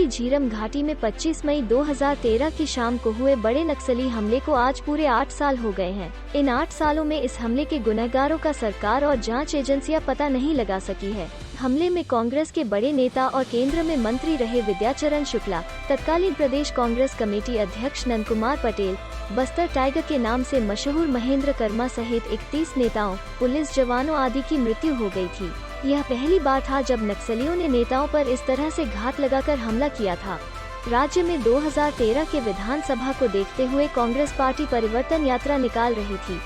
की झीरम घाटी में 25 मई 2013 की शाम को हुए बड़े नक्सली हमले को आज पूरे 8 साल हो गए हैं। इन 8 सालों में इस हमले के गुनहगारों का सरकार और जांच एजेंसियां पता नहीं लगा सकी है। हमले में कांग्रेस के बड़े नेता और केंद्र में मंत्री रहे विद्याचरण शुक्ला, तत्कालीन प्रदेश कांग्रेस कमेटी अध्यक्ष नंदकुमार पटेल, बस्तर टाइगर के नाम से मशहूर महेंद्र कर्मा सहित 31 नेताओं, पुलिस जवानों आदि की मृत्यु हो गई थी। यह पहली बार था जब नक्सलियों ने नेताओं पर इस तरह से घात लगाकर हमला किया था। राज्य में 2013 के विधानसभा को देखते हुए कांग्रेस पार्टी परिवर्तन यात्रा निकाल रही थी।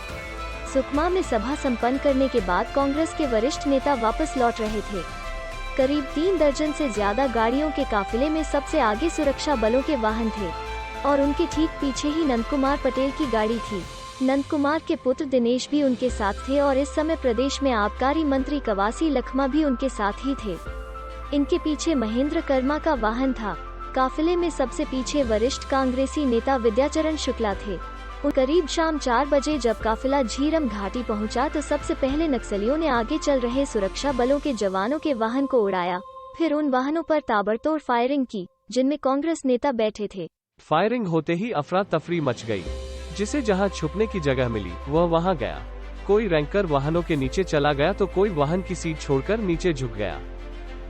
सुकमा में सभा संपन्न करने के बाद कांग्रेस के वरिष्ठ नेता वापस लौट रहे थे। करीब 3 दर्जन से ज्यादा गाड़ियों के काफिले में सबसे आगे सुरक्षा बलों के वाहन थे और उनके ठीक पीछे ही नंदकुमार पटेल की गाड़ी थी। नंदकुमार के पुत्र दिनेश भी उनके साथ थे और इस समय प्रदेश में आबकारी मंत्री कवासी लखमा भी उनके साथ ही थे। इनके पीछे महेंद्र कर्मा का वाहन था। काफिले में सबसे पीछे वरिष्ठ कांग्रेसी नेता विद्याचरण शुक्ला थे। करीब शाम 4 बजे जब काफिला झीरम घाटी पहुंचा तो सबसे पहले नक्सलियों ने आगे चल रहे सुरक्षा बलों के जवानों के वाहन को उड़ाया, फिर उन वाहनों पर ताबड़तोड़ फायरिंग की जिनमें कांग्रेस नेता बैठे थे। फायरिंग होते ही अफरा तफरी मच गई। जिसे जहां छुपने की जगह मिली वह वहां गया। कोई रैंकर वाहनों के नीचे चला गया तो कोई वाहन की सीट छोड़कर नीचे झुक गया।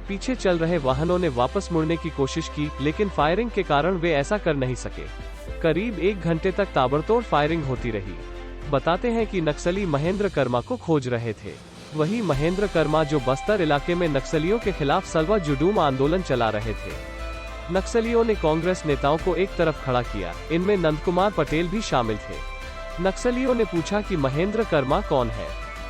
पीछे चल रहे वाहनों ने वापस मुड़ने की कोशिश की, लेकिन फायरिंग के कारण वे ऐसा कर नहीं सके। करीब 1 घंटे तक ताबड़तोड़ फायरिंग होती रही। बताते हैं कि नक्सली महेंद्र कर्मा को खोज रहे थे। वही महेंद्र कर्मा जो बस्तर इलाके में नक्सलियों के खिलाफ सलवा जुडूम आंदोलन चला रहे थे। नक्सलियों ने कांग्रेस नेताओं को एक तरफ खड़ा किया, इनमें नंदकुमार पटेल भी शामिल थे। नक्सलियों ने पूछा कि महेंद्र कर्मा कौन है।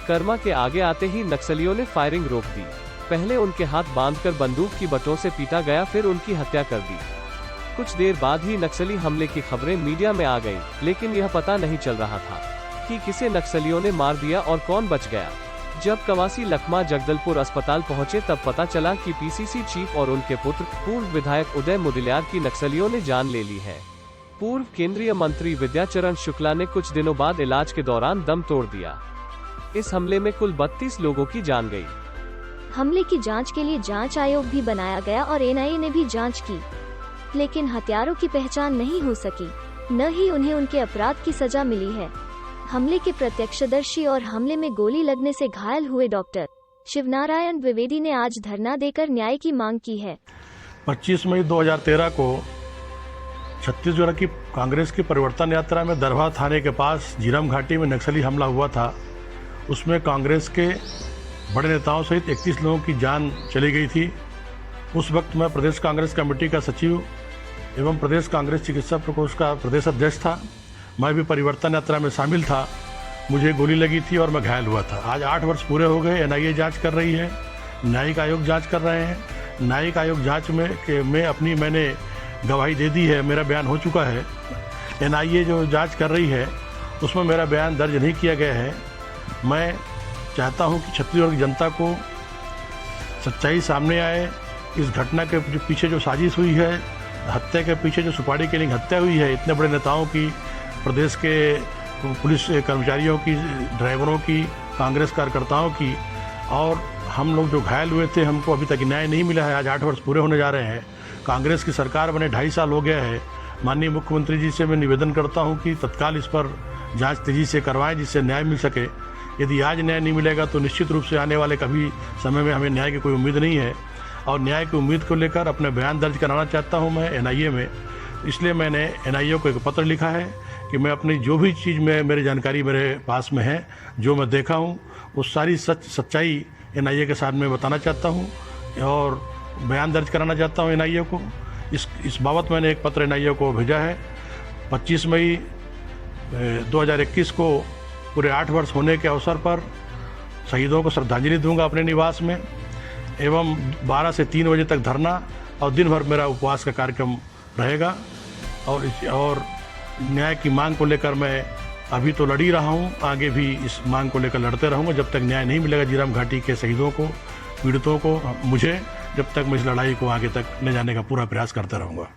कर्मा के आगे आते ही नक्सलियों ने फायरिंग रोक दी। पहले उनके हाथ बांधकर बंदूक की बटों से पीटा गया, फिर उनकी हत्या कर दी। कुछ देर बाद ही नक्सली हमले की खबरें मीडिया में आ गईं, लेकिन यह पता नहीं चल रहा था कि किसे नक्सलियों ने मार दिया और कौन बच गया। जब कवासी लखमा जगदलपुर अस्पताल पहुंचे तब पता चला कि पीसीसी चीफ और उनके पुत्र पूर्व विधायक उदय मुदलियार की नक्सलियों ने जान ले ली है। पूर्व केंद्रीय मंत्री विद्याचरण शुक्ला ने कुछ दिनों बाद इलाज के दौरान दम तोड़ दिया। इस हमले में कुल 32 लोगों की जान गई। हमले की जांच के लिए जांच आयोग भी बनाया गया और एनआईए ने भी जांच की, लेकिन हत्यारों की पहचान नहीं हो सकी, न ही उन्हें उनके अपराध की सजा मिली है। हमले के प्रत्यक्षदर्शी और हमले में गोली लगने से घायल हुए डॉक्टर शिवनारायण द्विवेदी ने आज धरना देकर न्याय की मांग की है। 25 मई 2013 को छत्तीसगढ़ की कांग्रेस की परिवर्तन यात्रा में दरभा थाने के पास झीरम घाटी में नक्सली हमला हुआ था। उसमें कांग्रेस के बड़े नेताओं सहित 31 लोगों की जान चली गई थी। उस वक्त मैं प्रदेश कांग्रेस कमेटी का सचिव एवं प्रदेश कांग्रेस चिकित्सा प्रकोष्ठ का प्रदेश अध्यक्ष था। मैं भी परिवर्तन यात्रा में शामिल था। मुझे गोली लगी थी और मैं घायल हुआ था। आज 8 वर्ष पूरे हो गए। एनआईए जांच कर रही है, न्यायिक आयोग जांच कर रहे हैं। न्यायिक आयोग जांच में मैंने गवाही दे दी है, मेरा बयान हो चुका है। एनआईए जो जांच कर रही है उसमें मेरा बयान दर्ज नहीं किया गया है। मैं चाहता हूं कि छत्तीसगढ़ की जनता को सच्चाई सामने आए। इस घटना के पीछे जो साजिश हुई है, हत्या के पीछे जो सुपारी के लिए हत्या हुई है, इतने बड़े नेताओं की, प्रदेश के पुलिस कर्मचारियों की, ड्राइवरों की, कांग्रेस कार्यकर्ताओं की, और हम लोग जो घायल हुए थे, हमको अभी तक न्याय नहीं मिला है। आज 8 वर्ष पूरे होने जा रहे हैं। कांग्रेस की सरकार बने 2.5 साल हो गया है। माननीय मुख्यमंत्री जी से मैं निवेदन करता हूं कि तत्काल इस पर जांच तेजी से करवाएं जिससे न्याय मिल सके। यदि आज न्याय नहीं मिलेगा तो निश्चित रूप से आने वाले कभी समय में हमें न्याय की कोई उम्मीद नहीं है। और न्याय की उम्मीद को लेकर अपना बयान दर्ज कराना चाहता हूं मैं एनआईए में। इसलिए मैंने एनआईए को एक पत्र लिखा है कि मैं अपनी जो भी चीज़ में मेरी जानकारी मेरे पास में है, जो मैं देखा हूं, वो सारी सच्चाई एनआईए के साथ में बताना चाहता हूं और बयान दर्ज कराना चाहता हूं एनआईए को। इस बाबत मैंने एक पत्र एनआईए को भेजा है। 25 मई 2021 को पूरे 8 वर्ष होने के अवसर पर शहीदों को श्रद्धांजलि दूंगा अपने निवास में, एवं 12 से 3 बजे तक धरना और दिन भर मेरा उपवास का कार्यक्रम रहेगा। और न्याय की मांग को लेकर मैं अभी तो लड़ ही रहा हूँ, आगे भी इस मांग को लेकर लड़ते रहूँगा जब तक न्याय नहीं मिलेगा झीरम घाटी के शहीदों को, पीड़ितों को, मुझे, जब तक मैं इस लड़ाई को आगे तक ले जाने का पूरा प्रयास करता रहूँगा।